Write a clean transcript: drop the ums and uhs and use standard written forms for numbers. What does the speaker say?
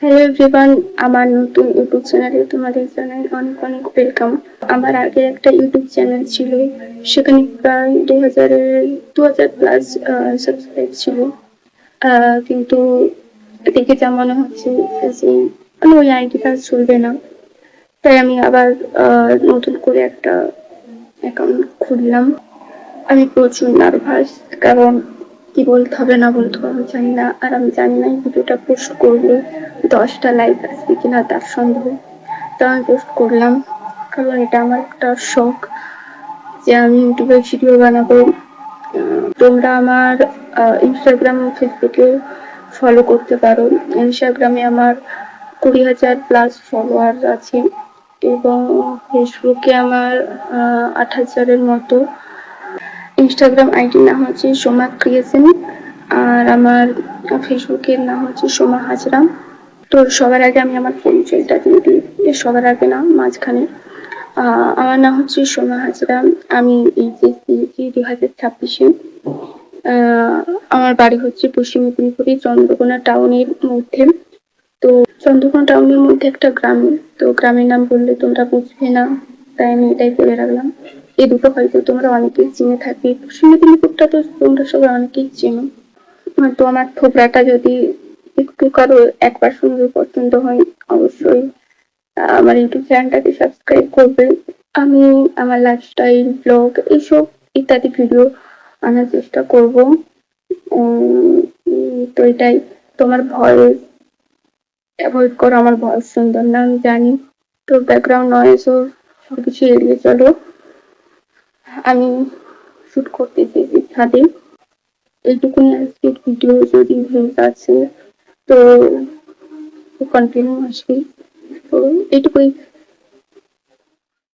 Hello everyone, আমার নতুন YouTube চ্যানেলে তোমাদের জানাই অনেক অনেক ওয়েলকাম। আমার আগে একটা ইউটিউব চ্যানেল ছিল, সেখানে প্রায় 2000 প্লাস সাবস্ক্রাইব ছিল। কিন্তু দেখে যা মনে হচ্ছে যে ওই আইডিটা চলবে না, তাই আমি আবার নতুন করে একটা অ্যাকাউন্ট খুললাম। আমি প্রচুর নার্ভাস, কারণ কি বলতে হবে না বলতে হবে আমি জানি না, আর আমি জানি না এই ভিডিওটা পোস্ট করলে 10টা লাইক আসবে কিনা তার সন্দেহ। তো আমি পোস্ট করলাম, কারণ এটা আমার একটা শখ যে আমি ইউটিউবে ভিডিও বানাবো। তোমরা আমার ইনস্টাগ্রাম ফেসবুকে ফলো করতে পারো। ইনস্টাগ্রামে আমার 20,000 প্লাস ফলোয়ার আছে এবং ফেসবুকে আমার 8,000-এর মতো। ইনস্টাগ্রাম আইডির নাম হচ্ছে সোমা ক্রিয়েশন, আর আমার ফেসবুকের নাম হচ্ছে সোমা হাজরা। তো সবার আগে আমি আমার পরিচয়টা দিয়ে দিই, সবার আগে না, মাঝখানে। আমার নাম হচ্ছে সোমা হাজরা। আমি এইচএস দিয়েছি 2026-এ। আমার বাড়ি হচ্ছে পশ্চিম মেদিনীপুরে, চন্দ্রকোনা টাউনের মধ্যে। তো চন্দ্রকোনা টাউনের মধ্যে একটা গ্রাম, তো গ্রামের নাম বললে তোমরা বুঝবে না, তাই আমি এটাই বলে রাখলাম। এই দুটো হয়তো তোমরা অনেকেই চিনে থাকবে, পশ্চিম মেদিনীপুরটা তো তোমরা সবাই অনেকেই চেনো। তো আমার থোবরাটা যদি একটু কারো একবার শুনলে পছন্দ হয়, অবশ্যই আমার ইউটিউব চ্যানেলটাকে সাবস্ক্রাইব করবে। আমি আমার লাইফস্টাইল, ব্লগ এইসব ইত্যাদি ভিডিও আনার চেষ্টা করব। তো এটাই। তোমার ভয়েস অ্যাভয়েড করো, আমার ভয়েস সুন্দর না আমি জানি। তো ব্যাকগ্রাউন্ড নয়েজও সবকিছু এড়িয়ে চলো। আমি শুট করতে চেয়েছি ছাদে, এইটুকুনি আজকের ভিডিও। যদি ভিউজ আছে তো কন্টিনিউ আসবে, তো এইটুকুই।